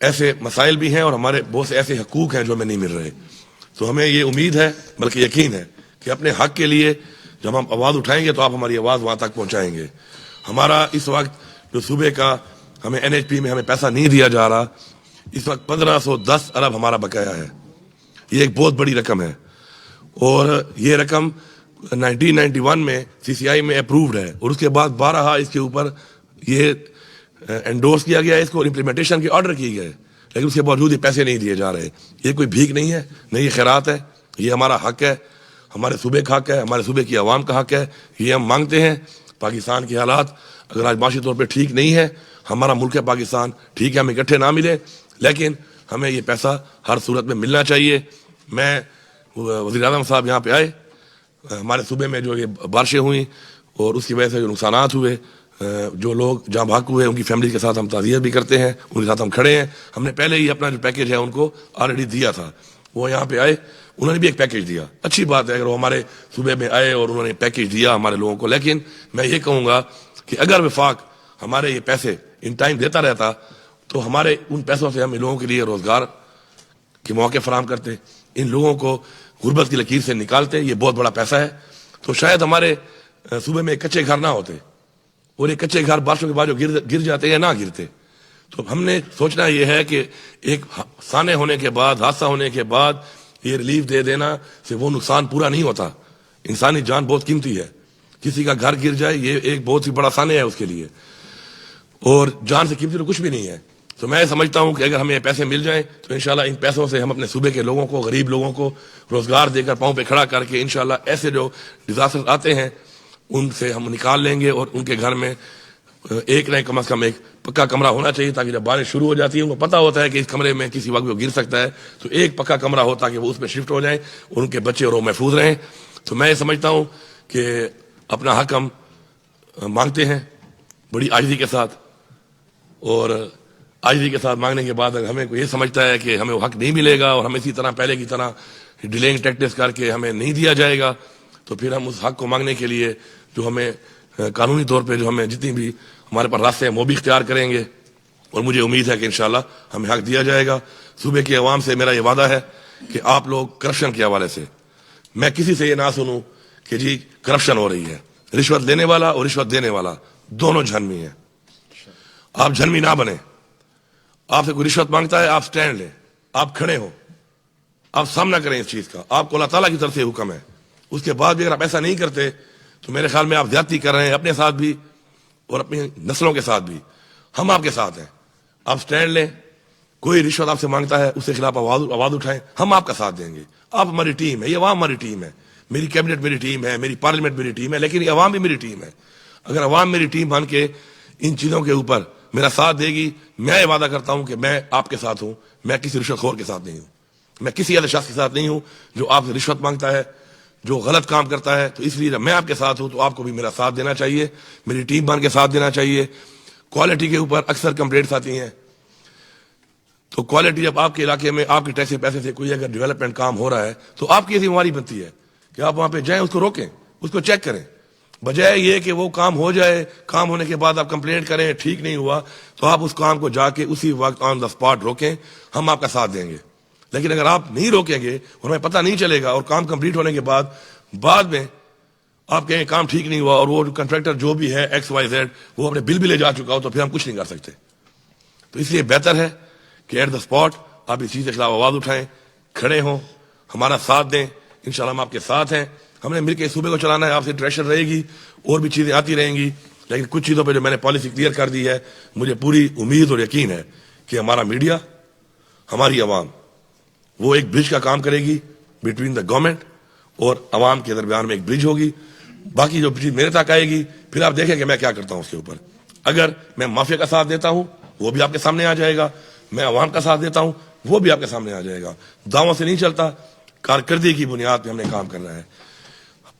ایسے مسائل بھی ہیں اور ہمارے بہت سے ایسے حقوق ہیں جو ہمیں نہیں مل رہے. تو ہمیں یہ امید ہے بلکہ یقین ہے کہ اپنے حق کے لیے جب ہم آواز اٹھائیں گے تو آپ ہماری آواز وہاں تک پہنچائیں گے. ہمارا اس وقت جو صوبے کا ہمیں NHP میں ہمیں پیسہ نہیں دیا جا رہا, اس وقت 1510 ارب ہمارا بقایا ہے. یہ ایک بہت بڑی رقم ہے اور یہ رقم 1991 میں CCI میں اپرووڈ ہے اور اس کے بعد 12 اس کے اوپر یہ انڈورس کیا گیا ہے اس کو, امپلیمنٹیشن کے آرڈر کیے گئے, لیکن اس کے باوجود یہ پیسے نہیں دیے جا رہے. یہ کوئی بھیک نہیں ہے, نہیں یہ خیرات ہے, یہ ہمارا حق ہے, ہمارے صوبے کا حق ہے, ہمارے صوبے کی عوام کا حق ہے. یہ ہم مانگتے ہیں. پاکستان کے حالات اگر آج معاشی طور پہ ٹھیک نہیں ہے, ہمارا ملک ہے پاکستان, ٹھیک ہے ہم اکٹھے نہ ملے لیکن ہمیں یہ پیسہ ہر صورت میں ملنا چاہیے. میں وزیر اعظم صاحب یہاں پہ آئے, ہمارے صوبے میں جو یہ بارشیں ہوئیں اور اس کی وجہ سے جو نقصانات ہوئے, جو لوگ جہاں بھاگ ہوئے ان کی فیملی کے ساتھ ہم تعزیت بھی کرتے ہیں, ان کے ساتھ ہم کھڑے ہیں. ہم نے پہلے ہی اپنا جو پیکیج ہے ان کو آلریڈی دیا تھا. وہ یہاں پہ آئے, انہوں نے بھی ایک پیکیج دیا. اچھی بات ہے اگر وہ ہمارے صوبے میں آئے اور انہوں نے پیکیج دیا ہمارے لوگوں کو, لیکن میں یہ کہوں گا کہ اگر وفاق ہمارے یہ پیسے ان ٹائم دیتا رہتا تو ہمارے ان پیسوں سے ہم ان لوگوں کے لیے روزگار کے مواقع فراہم کرتے, ان لوگوں کو غربت کی لکیر سے نکالتے. یہ بہت بڑا پیسہ ہے. تو شاید ہمارے صوبے میں کچے گھر نہ ہوتے اور یہ کچے گھر بارشوں کے بعد جو گر جاتے یا نہ گرتے. تو ہم نے سوچنا یہ ہے کہ ایک سانے ہونے کے بعد, حادثہ ہونے کے بعد یہ ریلیف دے دینا سے وہ نقصان پورا نہیں ہوتا. انسانی جان بہت قیمتی ہے. کسی کا گھر گر جائے یہ ایک بہت ہی بڑا سانے ہے اس کے لیے, اور جان سے قیمتی تو کچھ بھی نہیں ہے. تو میں سمجھتا ہوں کہ اگر ہمیں پیسے مل جائیں تو انشاءاللہ ان پیسوں سے ہم اپنے صوبے کے لوگوں کو, غریب لوگوں کو روزگار دے کر پاؤں پہ کھڑا کر کے انشاءاللہ ایسے جو ڈیزاسٹر آتے ہیں ان سے ہم نکال لیں گے. اور ان کے گھر میں ایک نہیں کم از کم ایک پکا کمرہ ہونا چاہیے تاکہ جب بارش شروع ہو جاتی ہے ان کو پتہ ہوتا ہے کہ اس کمرے میں کسی وقت وہ گر سکتا ہے, تو ایک پکا کمرہ ہو تاکہ وہ اس میں شفٹ ہو جائیں اور ان کے بچے اور وہ محفوظ رہیں. تو میں سمجھتا ہوں کہ اپنا حق ہم مانگتے ہیں بڑی عاجزی کے ساتھ, اور عاجزی کے ساتھ مانگنے کے بعد اگر ہمیں کوئی یہ سمجھتا ہے کہ ہمیں وہ حق نہیں ملے گا اور ہم اسی طرح پہلے کی طرح ڈیلینگ ٹیکٹس کر کے ہمیں نہیں دیا جائے گا, تو پھر ہم اس حق کو مانگنے کے لیے جو ہمیں قانونی طور پہ جو ہمیں جتنی بھی ہمارے پاس راستے ہیں وہ بھی اختیار کریں گے. اور مجھے امید ہے کہ انشاءاللہ ہمیں حق دیا جائے گا. صوبے کی عوام سے میرا یہ وعدہ ہے کہ آپ لوگ کرپشن کے حوالے سے میں کسی سے یہ نہ سنوں کہ جی کرپشن ہو رہی ہے. رشوت لینے والا اور رشوت دینے والا دونوں جھنمی ہیں. آپ جھنمی نہ بنیں. آپ سے کوئی رشوت مانگتا ہے آپ سٹینڈ لیں, آپ کھڑے ہوں, آپ سامنا کریں اس چیز کا. آپ کو اللہ تعالیٰ کی طرف سے حکم ہے. اس کے بعد بھی اگر آپ ایسا نہیں کرتے تو میرے خیال میں آپ زیادتی کر رہے ہیں اپنے ساتھ بھی اور اپنی نسلوں کے ساتھ بھی. ہم آپ کے ساتھ ہیں. آپ سٹینڈ لیں. کوئی رشوت آپ سے مانگتا ہے اس کے خلاف آواز اٹھائیں. ہم آپ کا ساتھ دیں گے. آپ ہماری ٹیم ہے, یہ عوام ہماری ٹیم ہے, میری کیبنٹ میری ٹیم ہے, میری پارلیمنٹ میری ٹیم ہے, لیکن یہ عوام بھی میری ٹیم ہے. اگر عوام میری ٹیم بن کے ان چیزوں کے اوپر میرا ساتھ دے گی, میں یہ وعدہ کرتا ہوں کہ میں آپ کے ساتھ ہوں. میں کسی رشوت خور کے ساتھ نہیں ہوں. میں کسی ایسے شخص کے ساتھ نہیں ہوں جو آپ سے رشوت مانگتا ہے, جو غلط کام کرتا ہے. تو اس لیے جب میں آپ کے ساتھ ہوں تو آپ کو بھی میرا ساتھ دینا چاہیے, میری ٹیم بن کے ساتھ دینا چاہیے. کوالٹی کے اوپر اکثر کمپلینٹس آتی ہیں. تو کوالٹی جب آپ کے علاقے میں آپ کے ٹیکس کے پیسے سے کوئی اگر ڈیولپمنٹ کام ہو رہا ہے تو آپ کی ایسی ہماری بنتی ہے کہ آپ وہاں پہ جائیں, اس کو روکیں, اس کو چیک کریں, بجائے یہ کہ وہ کام ہو جائے, کام ہونے کے بعد آپ کمپلینٹ کریں ٹھیک نہیں ہوا تو آپ اس کام کو جا کے اسی وقت آن دا اسپاٹ روکیں. ہم آپ کا ساتھ دیں گے. لیکن اگر آپ نہیں روکیں گے اور ہمیں پتہ نہیں چلے گا اور کام کمپلیٹ ہونے کے بعد میں آپ کہیں کام ٹھیک نہیں ہوا اور وہ کنٹریکٹر جو بھی ہے XYZ وہ اپنے بل بھی لے جا چکا ہو تو پھر ہم کچھ نہیں کر سکتے. تو اس لیے بہتر ہے کہ ایٹ دا اسپاٹ آپ اس چیز کے خلاف آواز اٹھائیں, کھڑے ہوں, ہمارا ساتھ دیں. انشاءاللہ ہم آپ کے ساتھ ہیں. ہم نے مل کے صوبے کو چلانا ہے. آپ سے انٹریکشن رہے گی اور بھی چیزیں آتی رہیں گی, لیکن کچھ چیزوں پہ جو میں نے پالیسی کلیئر کر دی ہے مجھے پوری امید اور یقین ہے کہ ہمارا میڈیا, ہماری عوام وہ ایک برج کا کام کرے گی بٹوین دا گورنمنٹ اور عوام کے درمیان میں ایک برج ہوگی. باقی جو چیز میرے تک آئے گی پھر آپ دیکھیں کہ میں کیا کرتا ہوں اس کے اوپر. اگر میں مافیا کا ساتھ دیتا ہوں وہ بھی آپ کے سامنے آ جائے گا, میں عوام کا ساتھ دیتا ہوں وہ بھی آپ کے سامنے آ جائے گا. دعووں سے نہیں چلتا, کارکردگی کی بنیاد پہ ہم نے کام کرنا ہے.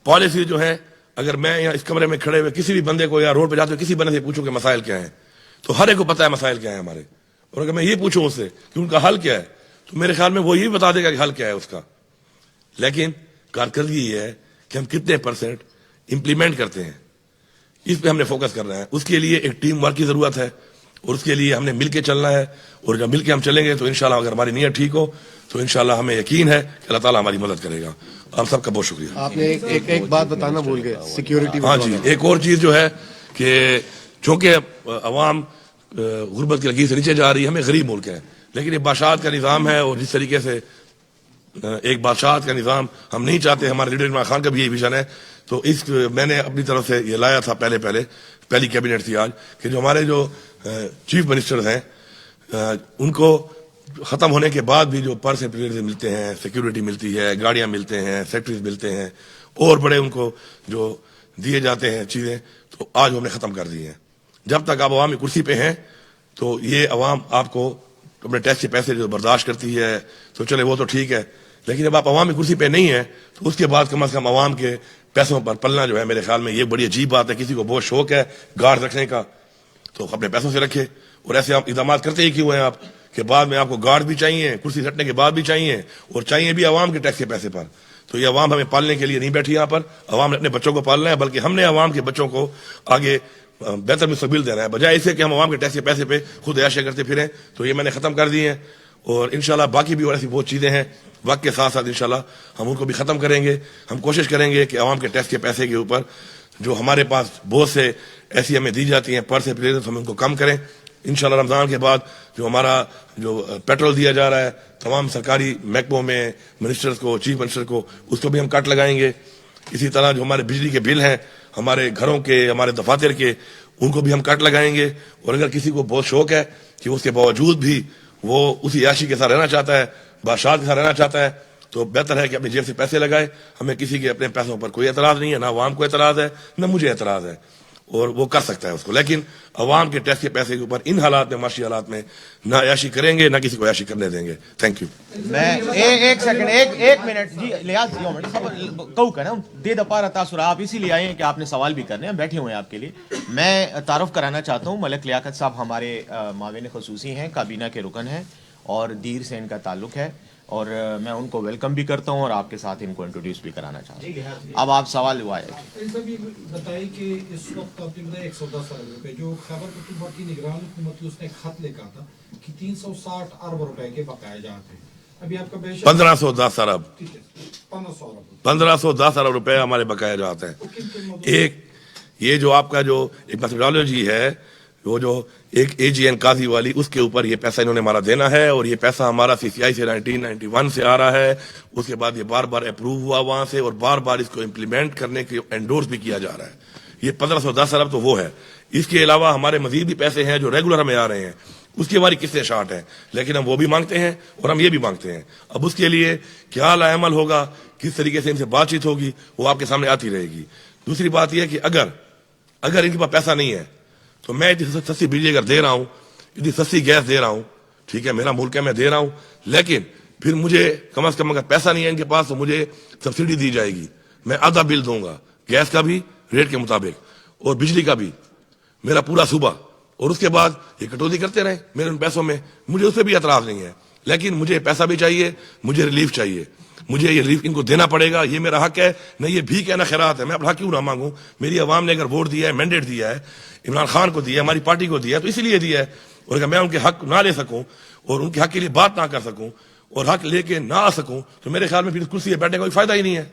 پالیسی جو ہے, اگر میں یہاں اس کمرے میں کھڑے ہوئے کسی بھی بندے کو یا روڈ پہ جاتے ہوئے کسی بندے سے پوچھوں کہ مسائل کیا ہیں تو ہر ایک کو پتا ہے مسائل کیا ہیں ہمارے. اور اگر میں یہ پوچھوں اس سے کہ ان کا حل کیا ہے تو میرے خیال میں وہ یہ بتا دے گا کہ حل کیا ہے اس کا. لیکن کارکردگی یہ ہے کہ ہم کتنے % امپلیمنٹ کرتے ہیں, اس پہ ہم نے فوکس کرنا ہے. اس کے لیے ایک ٹیم ورک کی ضرورت ہے. اور اس کے لیے ہم نے مل کے چلنا ہے, اور جب مل کے ہم چلیں گے تو انشاءاللہ اگر ہماری نیت ٹھیک ہو تو انشاءاللہ ہمیں یقین ہے کہ اللہ تعالیٰ ہماری مدد کرے گا. آپ سب کا بہت شکریہ. آپ نے ایک بات بتانا بھول گئے, سیکیورٹی. ہاں جی, ایک اور چیز جو ہے کہ چونکہ عوام غربت کی لکیر سے نیچے جا رہی ہے, ہمیں غریب ملک ہے, لیکن یہ بادشاہت کا نظام ہے, اور جس طریقے سے ایک بادشاہت کا نظام ہم نہیں چاہتے, ہمارے لیڈر عمران خان کا بھی یہی ویژن ہے. تو میں نے اپنی طرف سے یہ لایا تھا پہلی کیبنٹ تھی آج, کہ جو ہمارے جو چیف منسٹرز ہیں ان کو ختم ہونے کے بعد بھی جو پرس اینڈ پریولیجز ملتے ہیں, سیکیورٹی ملتی ہے, گاڑیاں ملتے ہیں, سیکٹریز ملتے ہیں, اور بڑے ان کو جو دیے جاتے ہیں چیزیں, تو آج ہم نے ختم کر دی ہیں. جب تک آپ عوامی کرسی پہ ہیں تو یہ عوام آپ کو اپنے ٹیکس کے پیسے جو برداشت کرتی ہے تو چلے وہ تو ٹھیک ہے, لیکن جب آپ عوامی کرسی پہ نہیں ہیں تو اس کے بعد کم از کم عوام کے پیسوں پر پلنا جو ہے, میرے خیال میں یہ بڑی عجیب بات ہے. کسی کو بہت شوق ہے گارڈ رکھنے کا تو اپنے پیسوں سے رکھے, اور ایسے آپ اقدامات کرتے ہی کیوں ہیں آپ کہ بعد میں آپ کو گارڈ بھی چاہیے, کرسی ہٹنے کے بعد بھی چاہیے, اور چاہیے بھی عوام کے ٹیکس کے پیسے پر. تو یہ عوام ہمیں پالنے کے لیے نہیں بیٹھی یہاں پر, عوام نے اپنے بچوں کو پالنا ہے, بلکہ ہم نے عوام کے بچوں کو آگے بہتر مستقبل دینا ہے, بجائے اسے کہ ہم عوام کے ٹیکس کے پیسے پہ خود عیاشیاں کرتے پھریں. تو یہ میں نے ختم کر دی ہیں, اور انشاءاللہ باقی بھی اور ایسی بہت چیزیں ہیں وقت کے ساتھ ساتھ انشاءاللہ ہم ان کو بھی ختم کریں گے. ہم کوشش کریں گے کہ عوام کے ٹیکس کے پیسے کے اوپر جو ہمارے پاس بہت سے ایسی ہمیں دی جاتی ہیں پر سے پلیز, ہم ان کو کم کریں. انشاءاللہ رمضان کے بعد جو ہمارا جو پیٹرول دیا جا رہا ہے تمام سرکاری محکموں میں منسٹرز کو, چیف منسٹر کو, اس کو بھی ہم کٹ لگائیں گے. اسی طرح جو ہمارے بجلی کے بل ہیں ہمارے گھروں کے, ہمارے دفاتر کے, ان کو بھی ہم کٹ لگائیں گے. اور اگر کسی کو بہت شوق ہے کہ اس کے باوجود بھی وہ اسی عیاشی کے ساتھ رہنا چاہتا ہے, بادشاہت کے ساتھ رہنا چاہتا ہے, تو بہتر ہے کہ اپنی جیب سے پیسے لگائے. ہمیں کسی کے اپنے پیسوں پر کوئی اعتراض نہیں ہے, نہ عوام کو اعتراض ہے نہ مجھے اعتراض ہے, اور وہ کر سکتا ہے اس کو. لیکن عوام کے ٹیکس کے پیسے کے اوپر ان حالات میں, معاشی حالات میں نہ عیاشی کریں گے, نہ کسی کو عیاشی کرنے دیں گے. Thank you. میں ایک سیکنڈ, ایک منٹ جی, لیاز کہو کہ نا دے دپارا تاثر آپ اسی لیے آئے ہیں کہ آپ نے سوال بھی کرنے ہیں, بیٹھے ہوئے ہیں آپ کے لیے. میں تعارف کرانا چاہتا ہوں, ملک لیاقت صاحب ہمارے معاون خصوصی ہیں, کابینہ کے رکن ہیں, اور دیر سے ان کا تعلق ہے, اور میں ان کو ویلکم بھی کرتا ہوں اور آپ کے ساتھ ان کو انٹروڈیوس بھی کرانا چاہتا ہوں. اب آپ سوال ہوا ہے. بتائیے کہ اس وقت آپ نے بتایا 110 ارب روپے جو خیبر پختونخوا کی نگران حکومت کی اس نے خط لکھا تھا کہ 360 ارب روپے کے بقایا جاتے ہیں. ابھی آپ کا بے شک 1510 ارب 1510 ارب روپے ہمارے بقایا جاتے ہیں. ایک یہ جو آپ کا جو ایک میتھڈالوجی ہے, وہ جو ایک اے جی این قاضی والی, اس کے اوپر یہ پیسہ انہوں نے ہمارا دینا ہے, اور یہ پیسہ ہمارا سی سی آئی سے 1991 سے آ رہا ہے. اس کے بعد یہ بار بار اپروو ہوا وہاں سے, اور بار بار اس کو امپلیمنٹ کرنے کے انڈورس بھی کیا جا رہا ہے. یہ 1510 ارب تو وہ ہے. اس کے علاوہ ہمارے مزید بھی پیسے ہیں جو ریگولر ہمیں آ رہے ہیں, اس کی ہماری قسطیں شارٹ ہیں, لیکن ہم وہ بھی مانگتے ہیں اور ہم یہ بھی مانگتے ہیں. اب اس کے لیے کیا لا عمل ہوگا, کس طریقے سے ان سے بات چیت ہوگی, وہ آپ کے سامنے آتی رہے گی. دوسری بات یہ ہے کہ اگر ان کے پاس پیسہ نہیں ہے تو میں اتنی سستی بجلی اگر دے رہا ہوں, اتنی سستی گیس دے رہا ہوں, ٹھیک ہے میرا ملک ہے میں دے رہا ہوں, لیکن پھر مجھے کم از کم اگر پیسہ نہیں ہے ان کے پاس تو مجھے سبسڈی دی جائے گی. میں آدھا بل دوں گا, گیس کا بھی ریٹ کے مطابق اور بجلی کا بھی, میرا پورا صوبہ, اور اس کے بعد یہ کٹوتی کرتے رہیں میرے ان پیسوں میں. مجھے اس پہ بھی اعتراض نہیں ہے, لیکن مجھے پیسہ بھی چاہیے, مجھے ریلیف چاہیے, مجھے یہ ریلیف ان کو دینا پڑے گا. یہ میرا حق ہے, نہ یہ بھیک ہے نہ خیرات ہے. میں اپنا حق کیوں نہ مانگوں؟ میری عوام نے اگر ووٹ دیا ہے, مینڈیٹ دیا ہے, عمران خان کو دیا ہے, ہماری پارٹی کو دیا ہے, تو اسی لیے دیا ہے. اور اگر میں ان کے حق نہ لے سکوں اور ان کے حق کے لیے بات نہ کر سکوں اور حق لے کے نہ آ سکوں تو میرے خیال میں پھر کرسی پہ بیٹھنے کا کوئی فائدہ ہی نہیں ہے.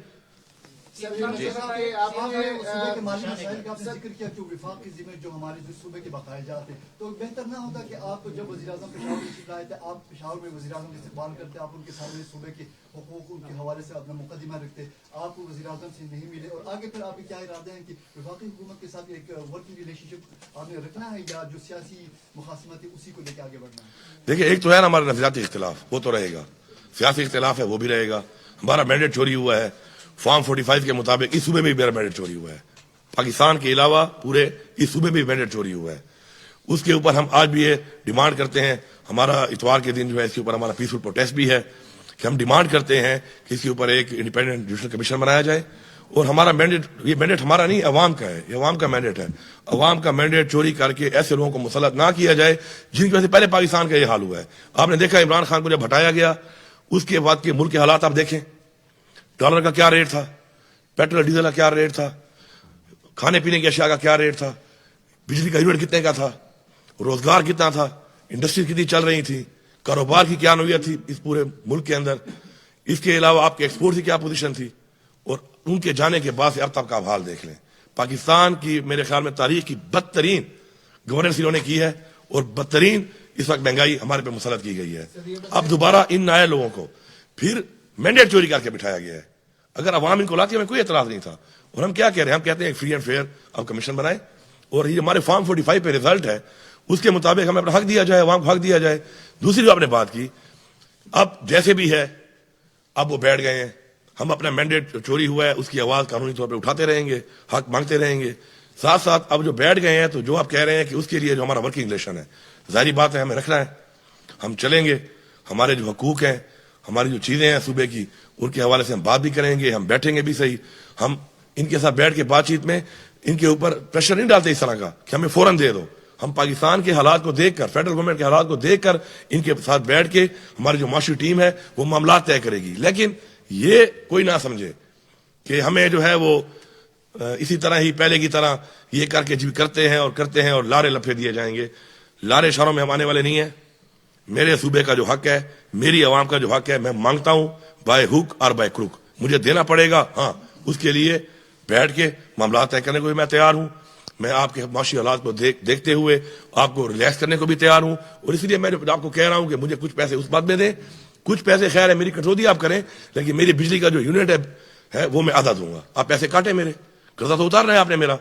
وفاق کی ذمہ جو ہمارے جو صوبے کے بقایا جاتے ہیں, تو بہتر نہ ہوتا کہ آپ جب وزیر اعظم پشاور تشریف لائے تھے, آپ پشاور میں وزیر اعظم کا استقبال کرتے, آپ ان کے سامنے صوبے کے حقوق ان کے حوالے سے اپنا مقدمہ رکھتے, آپ وزیر اعظم سے نہیں ملے, اور آگے پھر آپ کے کیا ارادے ہیں کہ وفاقی حکومت کے ساتھ ایک ورکنگ ریلیشن شپ آپ نے رکھنا ہے, یا جو سیاسی مخاصمت ہے اسی کو لے کے آگے بڑھنا ہے؟ دیکھیں, ایک تو ہے نا ہمارا نظریاتی اختلاف, وہ تو رہے گا, سیاسی اختلاف ہے وہ بھی رہے گا. ہمارا مینڈیٹ چوری ہوا ہے فارم 45 کے مطابق, اس صوبے میں بھی میرا مینڈیٹ چوری ہوا ہے, پاکستان کے علاوہ پورے اس صوبے میں بھی مینڈیٹ چوری ہوا ہے. اس کے اوپر ہم آج بھی یہ ڈیمانڈ کرتے ہیں, ہمارا اتوار کے دن جو ہے اس کے اوپر ہمارا پیسفل پروٹیسٹ بھی ہے کہ ہم ڈیمانڈ کرتے ہیں کہ اس کے اوپر ایک انڈیپینڈنٹ جوڈیشل کمیشن بنایا جائے. اور ہمارا مینڈیٹ, یہ مینڈیٹ ہمارا نہیں, عوام کا ہے, یہ عوام کا مینڈیٹ ہے. عوام کا مینڈیٹ چوری کر کے ایسے لوگوں کو مسلط نہ کیا جائے جن کی وجہ سے پہلے پاکستان کا یہ حال ہوا ہے. آپ نے دیکھا عمران خان کو جب ہٹایا گیا, اس کے بعد کے ملک کے حالات آپ دیکھیں, ڈالر کا کیا ریٹ تھا, پیٹرول ڈیزل کا کیا ریٹ تھا, کھانے پینے کی اشیاء کا کیا ریٹ تھا, بجلی کا یونٹ کتنے کا تھا. روزگار کتنا تھا, انڈسٹری کتنی چل رہی تھی, کاروبار کی کیا نوعیت تھی اس پورے ملک کے اندر, اس کے علاوہ آپ کے ایکسپورٹ کی کیا پوزیشن تھی, اور ان کے جانے کے بعد سے اب تک کا آپ حال دیکھ لیں. پاکستان کی میرے خیال میں تاریخ کی بدترین گورننس انہوں نے کی ہے, اور بدترین اس وقت مہنگائی ہمارے پہ مسلط کی گئی ہے. اب دوبارہ ان نئے لوگوں کو پھر مینڈیٹ چوری کر کے بٹھایا گیا ہے. اگر عوام ان کو لاتی ہمیں کوئی اعتراض نہیں تھا, اور ہم کیا کہہ رہے ہیں, ہم کہتے ہیں فری اینڈ فیئر آپ کمیشن بنائیں, اور یہ ہمارے فارم 45 پہ رزلٹ ہے, اس کے مطابق ہمیں اپنا حق دیا جائے, عوام کو حق دیا جائے. دوسری جو آپ نے بات کی, اب جیسے بھی ہے اب وہ بیٹھ گئے ہیں, ہم اپنا مینڈیٹ چوری ہوا ہے اس کی آواز قانونی طور پہ اٹھاتے رہیں گے, حق مانگتے رہیں گے. ساتھ ساتھ اب جو بیٹھ گئے ہیں تو جو آپ کہہ رہے ہیں کہ اس کے لیے جو ہمارا ورکنگ ریلیشن ہے, ظاہری بات ہے ہمیں رکھنا ہے, ہم چلیں گے, ہمارے جو حقوق ہیں, ہماری جو چیزیں ہیں صوبے کی, ان کے حوالے سے ہم بات بھی کریں گے, ہم بیٹھیں گے بھی صحیح. ہم ان کے ساتھ بیٹھ کے بات چیت میں ان کے اوپر پریشر نہیں ڈالتے اس طرح کا کہ ہمیں فوراً دے دو. ہم پاکستان کے حالات کو دیکھ کر, فیڈرل گورنمنٹ کے حالات کو دیکھ کر ان کے ساتھ بیٹھ کے ہماری جو معاشی ٹیم ہے وہ معاملات طے کرے گی. لیکن یہ کوئی نہ سمجھے کہ ہمیں جو ہے وہ اسی طرح ہی پہلے کی طرح یہ کر کے کرتے ہیں اور لارے لپے دیے جائیں گے. لارے اشاروں میں ہم آنے والے نہیں ہیں. میرے صوبے کا جو حق ہے, میری عوام کا جو حق ہے, میں مانگتا ہوں بائی ہوک اور بائی کروک, مجھے دینا پڑے گا. ہاں, اس کے لیے بیٹھ کے معاملات طے کرنے کو بھی میں تیار ہوں. میں آپ کے معاشی حالات کو دیکھتے ہوئے آپ کو ریلیکس کرنے کو بھی تیار ہوں, اور اس لیے میں آپ کو کہہ رہا ہوں کہ مجھے کچھ پیسے اس بات میں دیں, کچھ پیسے خیر ہے میری کٹوتی آپ کریں, لیکن میری بجلی کا جو یونٹ ہے وہ میں آدھا دوں گا. آپ پیسے کاٹیں, میرے قرضہ تو اتار رہے ہیں آپ نے میرا.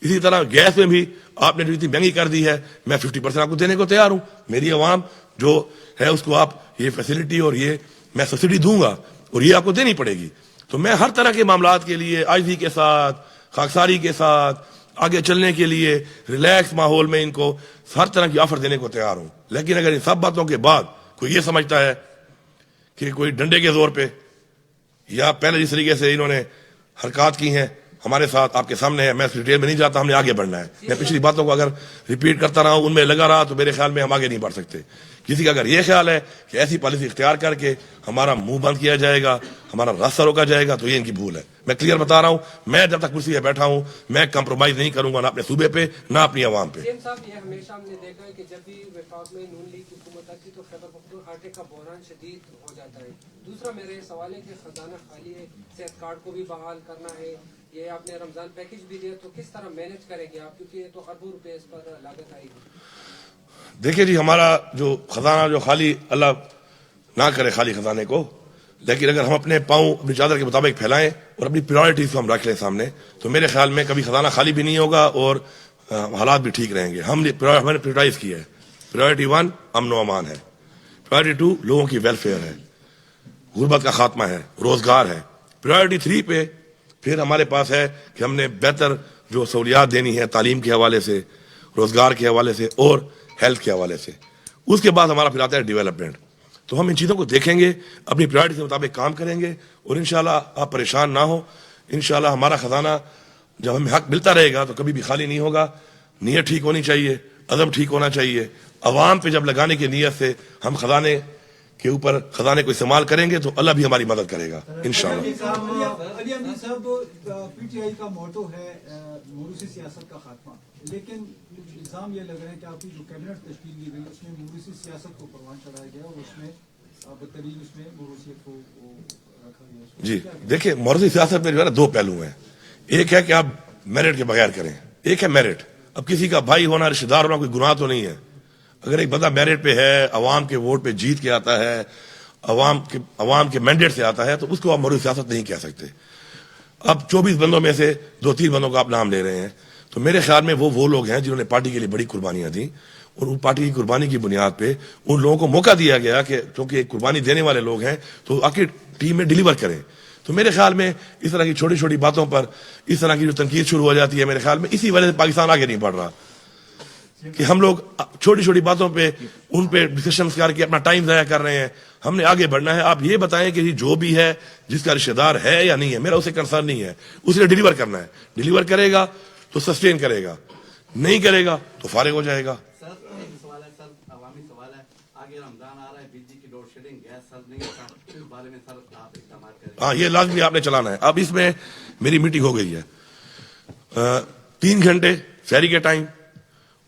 اسی طرح گیس میں بھی آپ نے جو اتنی مہنگی کر دی ہے, میں 50% آپ کو دینے کو تیار ہوں. میری عوام جو ہے اس کو آپ یہ فیسلٹی اور یہ میں سبسڈی دوں گا, اور یہ آپ کو دینی پڑے گی. تو میں ہر طرح کے معاملات کے لیے عاجزی کے ساتھ, خاکساری کے ساتھ آگے چلنے کے لیے ریلیکس ماحول میں ان کو ہر طرح کی آفر دینے کو تیار ہوں. لیکن اگر ان سب باتوں کے بعد کوئی یہ سمجھتا ہے کہ کوئی ڈنڈے کے زور پہ یا پہلے جس طریقے سے انہوں نے حرکات کی ہیں ہمارے ساتھ آپ کے سامنے ہے, میں اس ڈیٹیل میں نہیں جاتا, ہم نے آگے بڑھنا ہے. میں پچھلی باتوں کو اگر ریپیٹ کرتا رہا ہوں, ان میں لگا رہا, تو میرے خیال میں ہم آگے نہیں بڑھ سکتے. کسی کا اگر یہ خیال ہے کہ ایسی پالیسی اختیار کر کے ہمارا منہ بند کیا جائے گا, ہمارا راستہ روکا جائے گا, تو یہ ان کی بھول ہے. میں کلیئر بتا رہا ہوں, میں جب تک کرسی پہ بیٹھا ہوں میں کمپرومائز نہیں کروں گا, نہ اپنے صوبے پہ نہ اپنی عوام پہ. صاحب, یہ ہمیشہ ہم نے دیکھا ہے کہ جب بھی وفاق میں نون لیگ کی حکومت آتی تو خیبر پختونخوا کا بحران شدید ہو جاتا ہے. دوسرا میرا یہ سوال ہے کہ خزانہ خالی ہے, صحت کارڈ کو بھی بحال کرنا ہے, یہ آپ نے رمضان پیکج بھی دیا, تو کس طرح مینج کریں گے آپ, کیونکہ یہ تو اربوں روپے اس پر لاگت آئے گی. دیکھیے جی, ہمارا جو خزانہ جو خالی, اللہ نہ کرے خالی خزانے کو, لیکن اگر ہم اپنے پاؤں اپنی چادر کے مطابق پھیلائیں اور اپنی پرائرٹیز کو ہم رکھ لیں سامنے, تو میرے خیال میں کبھی خزانہ خالی بھی نہیں ہوگا اور حالات بھی ٹھیک رہیں گے. ہم نے پرائرٹائز کیا ہے. پرائرٹی 1 امن و امان ہے, پرائرٹی 2 لوگوں کی ویلفیئر ہے, غربت کا خاتمہ ہے, روزگار ہے. پرائرٹی 3 پہ پھر ہمارے پاس ہے کہ ہم نے بہتر جو سہولیات دینی ہے تعلیم کے حوالے سے, روزگار کے حوالے سے اور ہیلتھ کے حوالے سے. اس کے بعد ہمارا پھر آتا ہے ڈیولپمنٹ. تو ہم ان چیزوں کو دیکھیں گے, اپنی پرائرٹی کے مطابق کام کریں گے, اور انشاءاللہ آپ پریشان نہ ہو. انشاءاللہ ہمارا خزانہ جب ہمیں حق ملتا رہے گا تو کبھی بھی خالی نہیں ہوگا. نیت ٹھیک ہونی چاہیے, عزم ٹھیک ہونا چاہیے. عوام پہ جب لگانے کی نیت سے ہم خزانے کے اوپر خزانے کو استعمال کریں گے تو اللہ بھی ہماری مدد کرے گا انشاءاللہ. علی امین صاحب, پی ٹی آئی کا موٹو ہے موروثی سیاست کا خاتمہ, لیکن الزام یہ لگ رہا ہے کہ آپ کی جو کیبنٹ تشکیل کی گئی اس میں موروثی سیاست کو پروان چڑھایا گیا, اور اس میں بدترین اس میں موروثیت کو رکھا گیا. جی دیکھیے, موروثی سیاست میں جو ہے نا 2 پہلو ہیں. ایک ہے کہ آپ میرٹ کے بغیر کریں, ایک ہے میرٹ. اب کسی کا بھائی ہونا, رشتہ دار ہونا کوئی گناہ تو نہیں ہے. اگر ایک بندہ میرٹ پہ ہے, عوام کے ووٹ پہ جیت کے آتا ہے, عوام کے مینڈیٹ سے آتا ہے, تو اس کو آپ موروثی سیاست نہیں کہہ سکتے. اب 24 بندوں میں سے 2-3 بندوں کا آپ نام لے رہے ہیں, تو میرے خیال میں وہ لوگ ہیں جنہوں نے پارٹی کے لیے بڑی قربانیاں دیں, اور ان پارٹی کی قربانی کی بنیاد پہ ان لوگوں کو موقع دیا گیا کہ چونکہ ایک قربانی دینے والے لوگ ہیں تو آ کے ٹیم میں ڈیلیور کریں. تو میرے خیال میں اس طرح کی چھوٹی چھوٹی باتوں پر اس طرح کی جو تنقید شروع ہو جاتی ہے, میرے خیال میں اسی وجہ سے پاکستان آگے نہیں بڑھ رہا, کہ ہم لوگ چھوٹی چھوٹی باتوں پہ ان پہ ڈسکشنز کر کے اپنا ٹائم ضائع کر رہے ہیں. ہم نے آگے بڑھنا ہے. آپ یہ بتائیں کہ جو بھی ہے جس کا رشتہ دار ہے یا نہیں ہے, میرا اسے کنسرن نہیں ہے, اسے ڈیلیور کرنا ہے. ڈیلیور کرے گا تو سسٹین کرے گا, نہیں کرے گا تو فارغ ہو جائے گا. سر ایک سوال ہے, سر عوامی سوال ہے, آگے رمضان آ رہا ہے, بجلی کی لوڈ شیڈنگ, گیس سر نہیں ہوتا, اس بارے میں سر آپ اقدامات کریں. ہاں, یہ لازمی آپ نے چلانا ہے. اب اس میں میری میٹنگ ہو گئی ہے 3 گھنٹے سحری کے ٹائم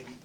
ADP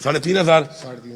3,500